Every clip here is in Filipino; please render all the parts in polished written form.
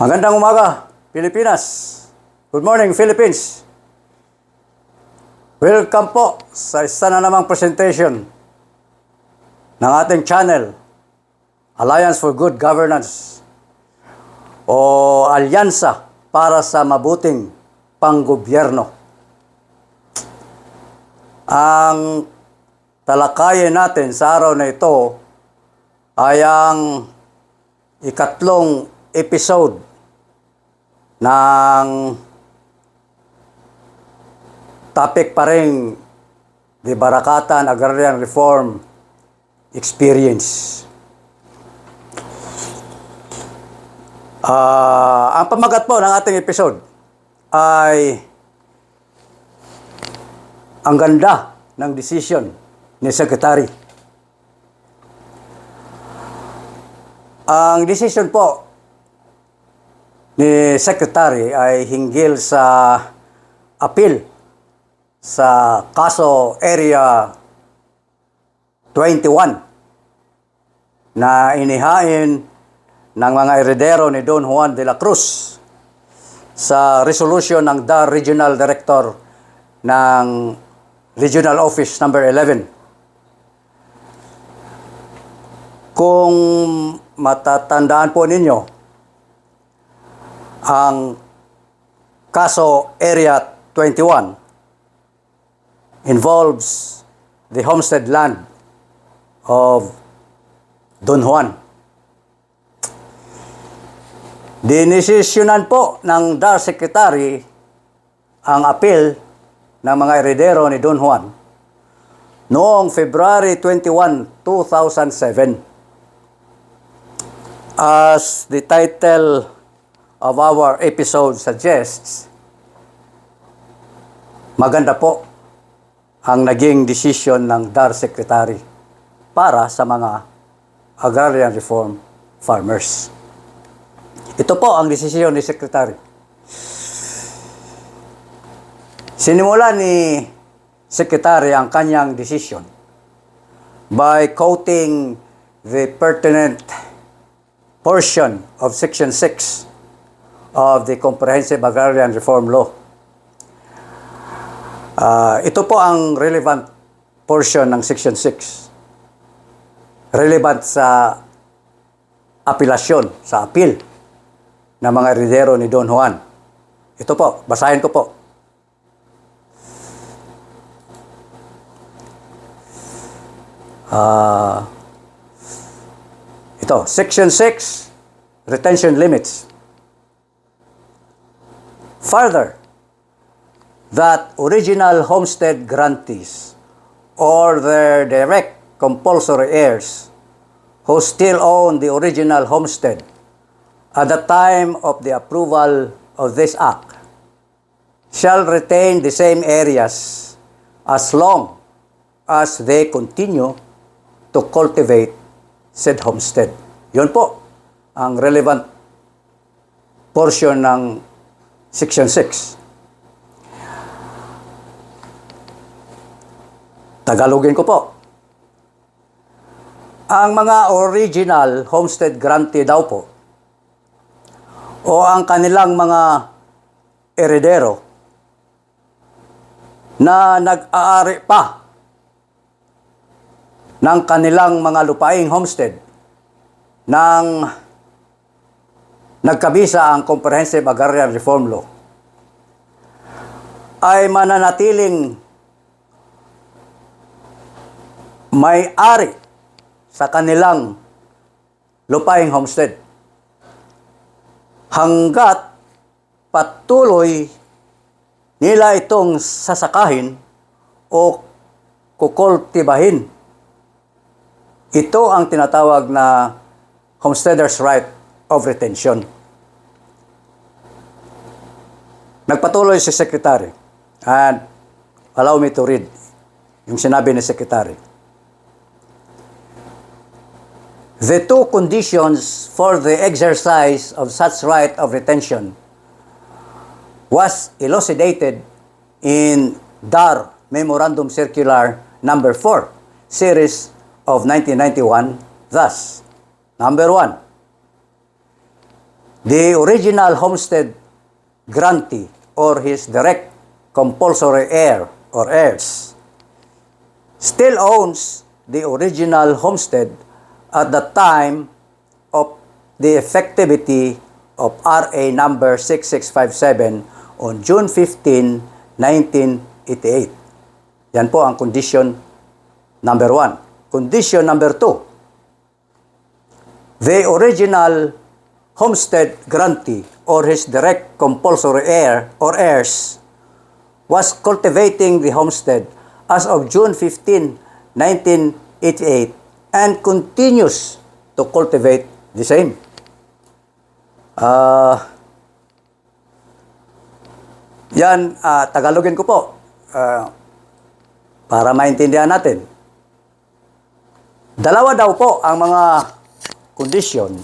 Magandang umaga, Pilipinas. Good morning, Philippines. Welcome po sa isa na namang presentation ng ating channel, Alliance for Good Governance o Alyansa para sa Mabuting Panggobyerno. Ang talakayin natin sa araw na ito ay ang ikatlong episode ng topic pa rin the Barakatan Agrarian Reform Experience. Ang pamagat po ng ating episode ay ang ganda ng decision ni Secretary. Ang decision po ni Secretary ay hinggil sa appeal sa kaso Area 21 na inihain ng mga heredero ni Don Juan de la Cruz sa resolution ng DAR Regional Director ng Regional Office number 11. Kung matatandaan po ninyo, ang kaso Area 21 involves the homestead land of Don Juan. Dinesisyonan po ng DAR Secretary ang appeal ng mga heredero ni Don Juan noong February 21, 2007. As the title of our episode suggests, maganda po ang naging decision ng DAR Secretary para sa mga agrarian reform farmers. Ito po ang desisyon ni Secretary. Sinimula ni Secretary ang kanyang decision by quoting the pertinent portion of Section 6 of the Comprehensive Agrarian Reform Law. Ito po ang relevant portion ng Section 6. Relevant sa apelasyon, sa appeal ng mga heredero ni Don Juan. Ito po, basahin ko po. Ito, Section 6, Retention Limits. Further, that original homestead grantees or their direct compulsory heirs who still own the original homestead at the time of the approval of this act shall retain the same areas as long as they continue to cultivate said homestead. Yun po ang relevant portion ng Section 6. Tagalogin ko po. Ang mga original homestead grantee daw po o ang kanilang mga heredero na nag-aari pa ng kanilang mga lupaing homestead nang nagkabisa ang Comprehensive Agrarian Reform Law ay mananatiling may-ari sa kanilang lupaing homestead hanggat patuloy nila itong sasakahin o kukultibahin. Ito ang tinatawag na homesteader's right of retention. Nagpatuloy si Secretary and allow me to read yung sinabi ni Secretary. The two conditions for the exercise of such right of retention was elucidated in DAR Memorandum Circular Number 4, Series of 1991, thus, number 1, the original homestead grantee or his direct compulsory heir or heirs still owns the original homestead at the time of the effectivity of RA number 6657 on June 15, 1988. Yan po ang condition number 1. Condition number 2. The original homestead grantee or his direct compulsory heir or heirs was cultivating the homestead as of June 15, 1988 and continues to cultivate the same. Tagalogin ko po para maintindihan natin. Dalawa daw po ang mga kondisyon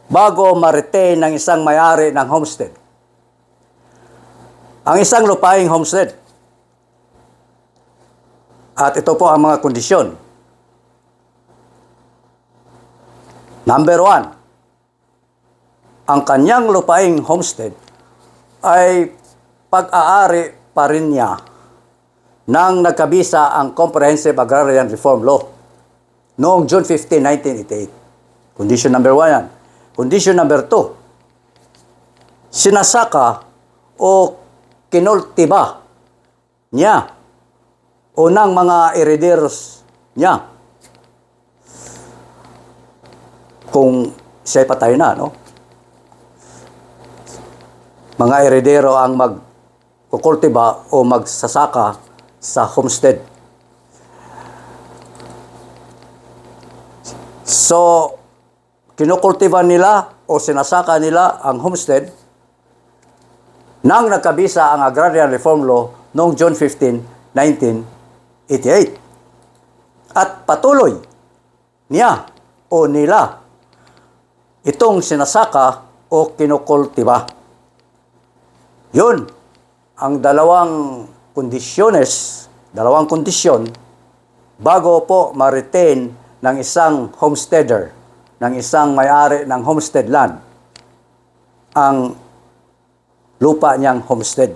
bago ma-retain ng isang may-ari ng homestead. Ang isang lupaing homestead. At ito po ang mga kondisyon. Number 1, ang kanyang lupaing homestead ay pag-aari pa rin niya nang nagkabisa ang Comprehensive Agrarian Reform Law noong June 15, 1988. Condition number 1 yan. Condition number 2, sinasaka o kinultiba niya o ng mga herederos niya kung siya'y patay na, no? Mga heredero ang magkukultiba o magsasaka sa homestead. So, kinukultiba nila o sinasaka nila ang homestead nang nagkabisa ang Agrarian Reform Law noong June 15, 1988. At patuloy niya o nila itong sinasaka o kinukultiba. Yun ang dalawang kondisyon bago po ma-retain ng isang homesteader, ng isang may-ari ng homestead land, ang lupa niyang homestead.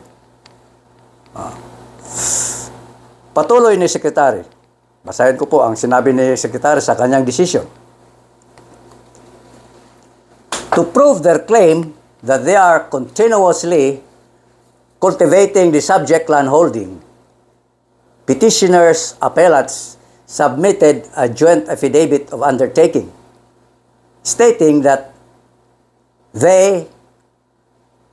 Patuloy ni Secretary. Basahin ko po ang sinabi ni Secretary sa kanyang decision. To prove their claim that they are continuously cultivating the subject land holding, petitioners' appellants submitted a joint affidavit of undertaking stating that they,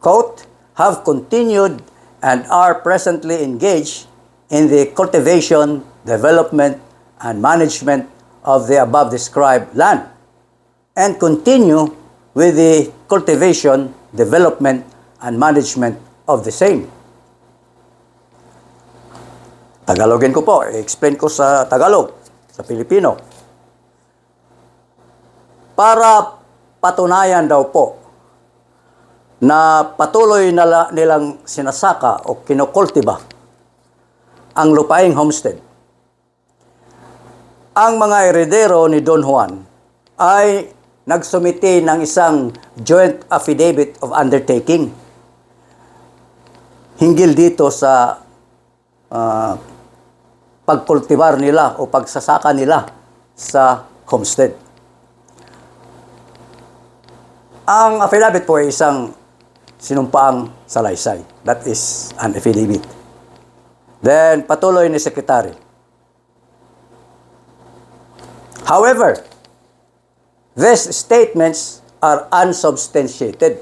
quote, have continued and are presently engaged in the cultivation, development, and management of the above described land and continue with the cultivation, development, and management of the same. Tagalogin ko po, i-explain ko sa Tagalog, sa Pilipino. Para patunayan daw po na patuloy na nilang sinasaka o kinukultiba ang lupaing homestead. Ang mga heredero ni Don Juan ay nagsumite ng isang joint affidavit of undertaking hinggil dito sa pagkultibar nila o pagsasaka nila sa homestead. Ang affidavit po ay isang sinumpaang salaysay. That is an affidavit. Then, patuloy ni Secretary. However, these statements are unsubstantiated.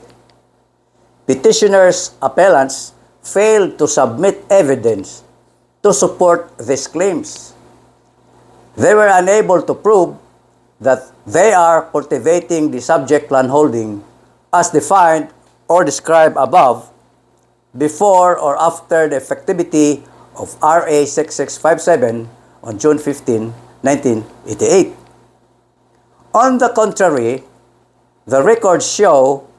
Petitioners' appellants failed to submit evidence to support these claims. They were unable to prove that they are cultivating the subject land holding as defined or described above before or after the effectivity of RA 6657 on June 15, 1988. On the contrary, the records show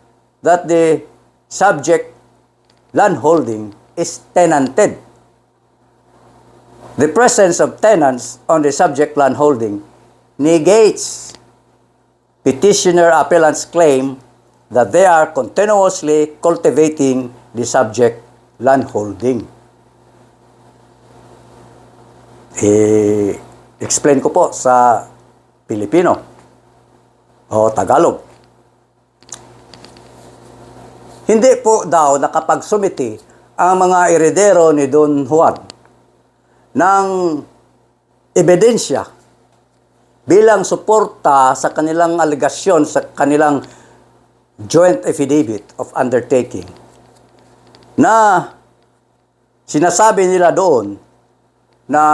that the subject land holding is tenanted. The presence of tenants on the subject land holding negates petitioner appellant's claim that they are continuously cultivating the subject landholding. Explain ko po sa Pilipino o Tagalog. Hindi po daw nakapagsumiti ang mga eredero ni Don Juan ng ebidensya bilang suporta sa kanilang alegasyon sa kanilang joint affidavit of undertaking na sinasabi nila doon na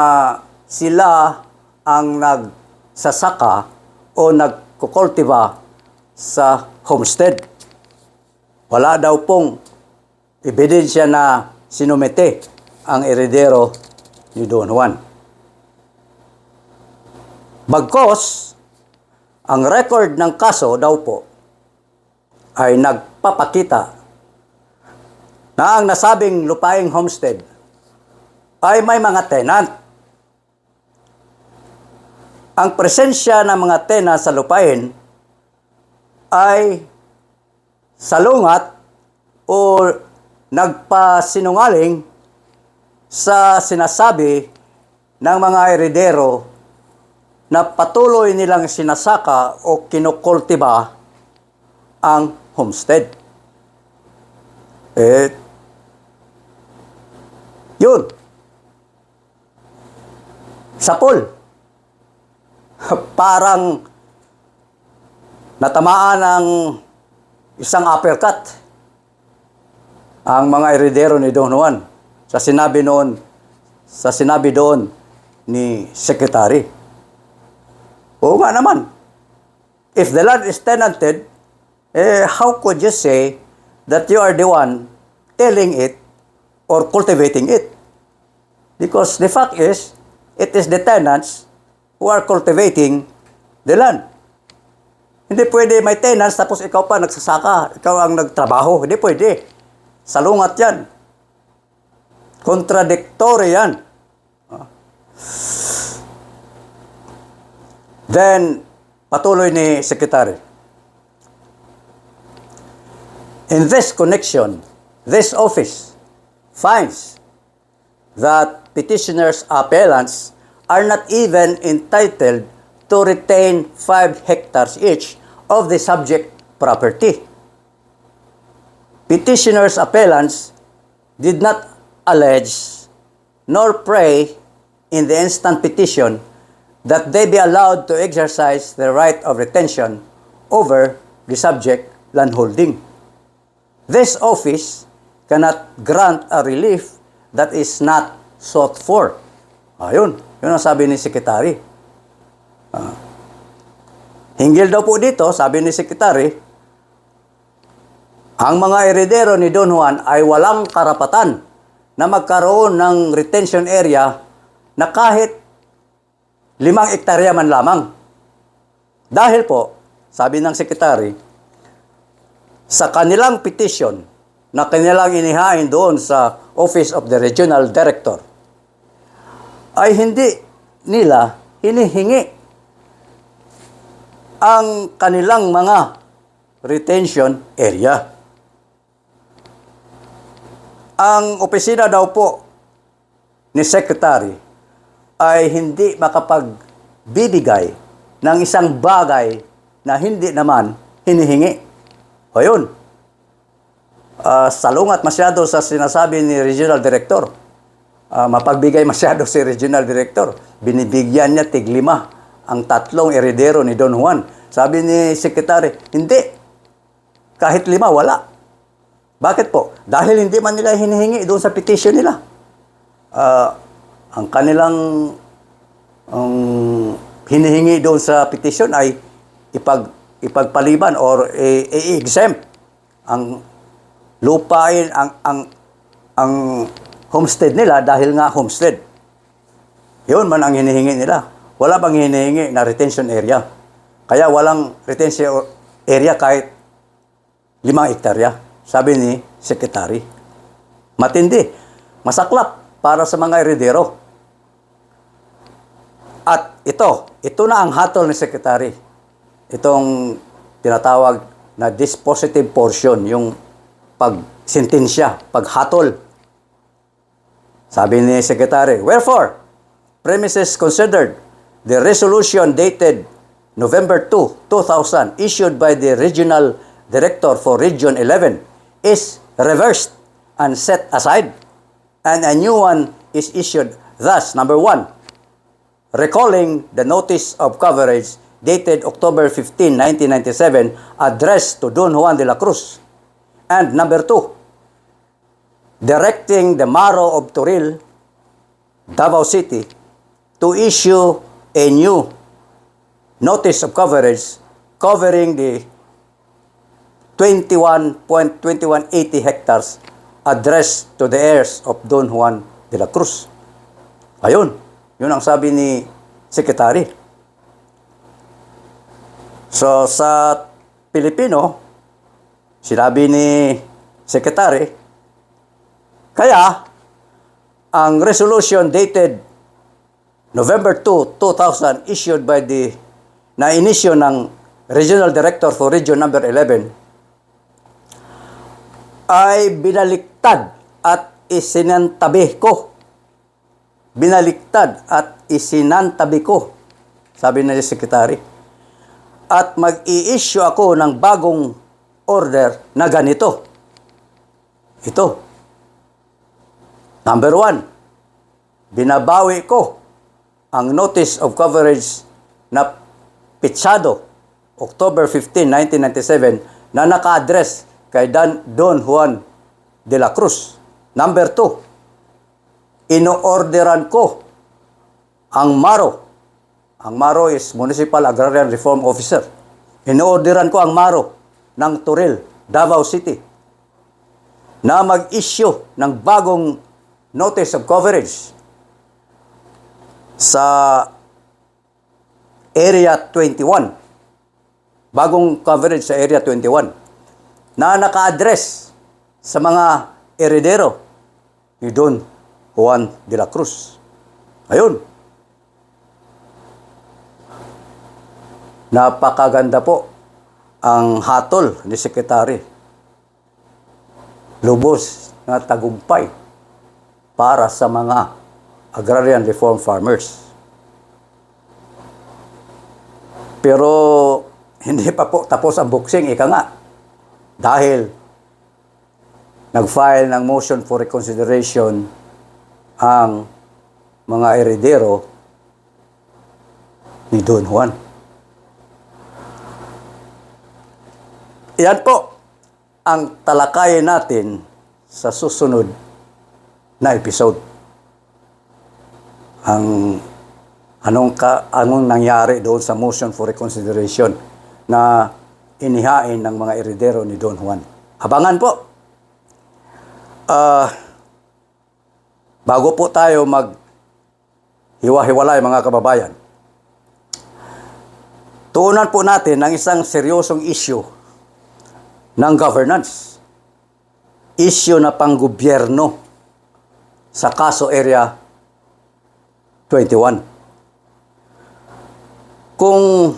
sila ang nagsasaka o nagkukultiva sa homestead. Wala daw pong ebidensya na sinumite ang eredero ni Don Juan. Bagkos, ang record ng kaso daw po ay nagpapakita na ang nasabing lupaing homestead ay may mga tenant. Ang presensya ng mga tenant sa lupain ay salungat o nagpasinungaling sa sinasabi ng mga eredero na patuloy nilang sinasaka o kinukultiba ang homestead. Yun. Sapol. Parang natamaan ng isang uppercut ang mga eredero ni Don Juan sa sinabi doon ni Secretary. Oo nga naman. If the land is tenanted, how could you say that you are the one telling it or cultivating it? Because the fact is, it is the tenants who are cultivating the land. Hindi pwede may tenants tapos ikaw pa nagsasaka, ikaw ang nagtrabaho. Hindi pwede. Salungat yan. Contradictory yan. Then, patuloy ni Secretary. In this connection, this office finds that petitioners' appellants are not even entitled to retain 5 hectares each of the subject property. Petitioners' appellants did not allege nor pray in the instant petition that they be allowed to exercise their right of retention over the subject landholding. This office cannot grant a relief that is not sought for. Ayun, yun ang sabi ni Secretary. Hinggil daw po dito, sabi ni Secretary, ang mga eredero ni Don Juan ay walang karapatan na magkaroon ng retention area na kahit 5 hektarya man lamang. Dahil po, sabi ng Secretary, sa kanilang petition na kanilang inihain doon sa Office of the Regional Director, ay hindi nila hinihingi ang kanilang mga retention area. Ang opisina daw po ni Secretary ay hindi makapagbibigay ng isang bagay na hindi naman hinihingi. O yun, salungat masyado sa sinasabi ni Regional Director. Mapagbigay masyado si Regional Director. Binibigyan niya tig-5 ang 3 eredero ni Don Juan. Sabi ni Secretary, hindi. Kahit 5, wala. Bakit po? Dahil hindi man nila hinihingi doon sa petition nila. Ang kanilang hinihingi doon sa petition ay ipagpaliban or i-exempt ang lupain, ang homestead nila dahil nga homestead. Yun man ang hinihingi nila. Wala bang hinihingi na retention area? Kaya walang retention area kahit 5 hektarya. Sabi ni Secretary. Matindi. Masaklap para sa mga eredero. At ito na ang hatol ni Secretary. Itong tinatawag na dispositive portion, yung pagsintensya, paghatol. Sabi ni Secretary, wherefore, premises considered, the resolution dated November 2, 2000, issued by the Regional Director for Region 11, is reversed and set aside, and a new one is issued. Thus, number 1, recalling the notice of coverage dated October 15, 1997, addressed to Don Juan de la Cruz. And number 2, directing the Maro of Turil, Davao City, to issue a new notice of coverage covering the 21.2180 hectares addressed to the heirs of Don Juan de la Cruz. Ayun, yun ang sabi ni Secretary. So, sa Pilipino, sinabi ni Secretary, kaya, ang resolution dated November 2, 2000, issued by na inisyo ng Regional Director for Region number 11, ay binaliktad at isinantabi ko. Binaliktad at isinantabi ko, sabi na ni Secretary. At mag-i-issue ako ng bagong order na ganito. Ito. Number 1, binabawi ko ang notice of coverage na pitsado October 15, 1997 na naka-address kay Don Juan de la Cruz. Number 2, ino-orderan ko ang MARO. Ang MARO is Municipal Agrarian Reform Officer. Ino-orderan ko ang MARO ng Turil, Davao City, na mag-issue ng bagong notice of coverage sa Area 21. Bagong coverage sa Area 21 na naka-address sa mga heredero ni Don Juan de la Cruz. Ayun. Napakaganda po ang hatol ni Secretary. Lubos na tagumpay para sa mga agrarian reform farmers. Pero hindi pa po tapos ang boxing, ika nga. Dahil nag-file ng motion for reconsideration ang mga heredero ni Don Juan. Yan po ang talakayin natin sa susunod na episode. Anong nangyari doon sa motion for reconsideration na inihain ng mga heredero ni Don Juan. Abangan po. Bago po tayo hiwa-hiwalay mga kababayan, tuunan po natin ang isang seryosong issue ng governance. Issue na panggobyerno sa kaso Area 21. Kung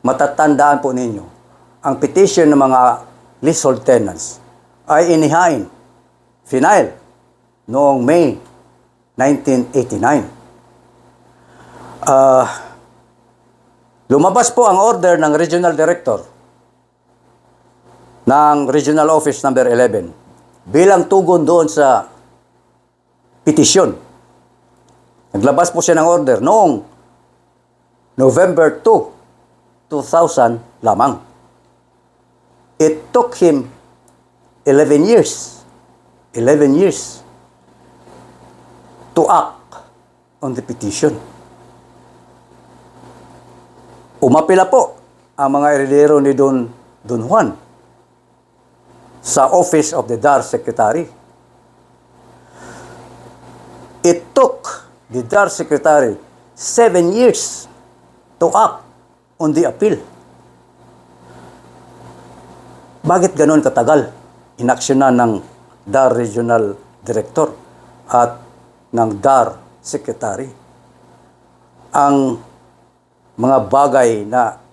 matatandaan po ninyo, ang petition ng mga leasehold tenants ay inihain, final, noong May 1989. Lumabas po ang order ng Regional Director ng Regional Office number 11 bilang tugon doon sa petisyon. Naglabas po siya ng order noong November 2, 2000 lamang. It took him 11 years to act on the petition. Umapila po ang mga heredero ni Don Juan sa Office of the DAR Secretary. It took the DAR Secretary 7 years to act on the appeal. Bakit ganon katagal inaksyonan ng DAR Regional Director at ng DAR Secretary ang mga bagay na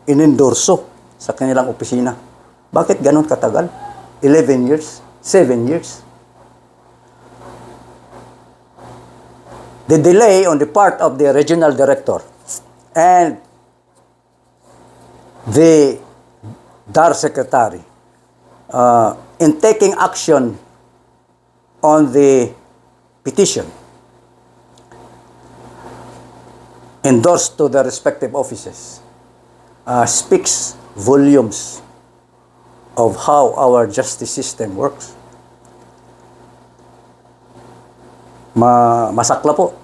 inendorso sa kanilang opisina. Bakit ganun katagal? 11 years? 7 years? The delay on the part of the regional director and the DAR secretary in taking action on the petition endorsed to the respective offices speaks volumes of how our justice system works. Masakla po.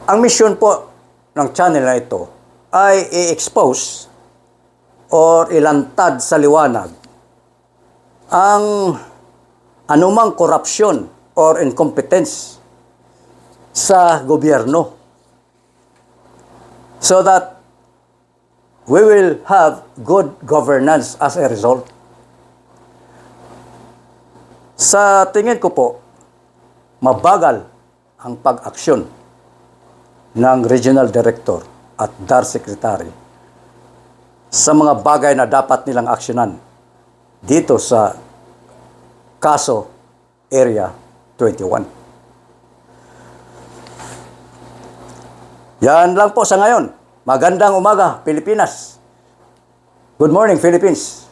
Ang mission po ng channel na ito ay i-expose or ilantad sa liwanag ang anumang korupsyon or incompetence sa gobyerno, so that we will have good governance as a result. Sa tingin ko po, mabagal ang pag-aksyon ng regional director at DAR secretary sa mga bagay na dapat nilang aksyonan dito sa kaso Area 21. Yan lang po sa ngayon. Magandang umaga, Pilipinas. Good morning, Philippines.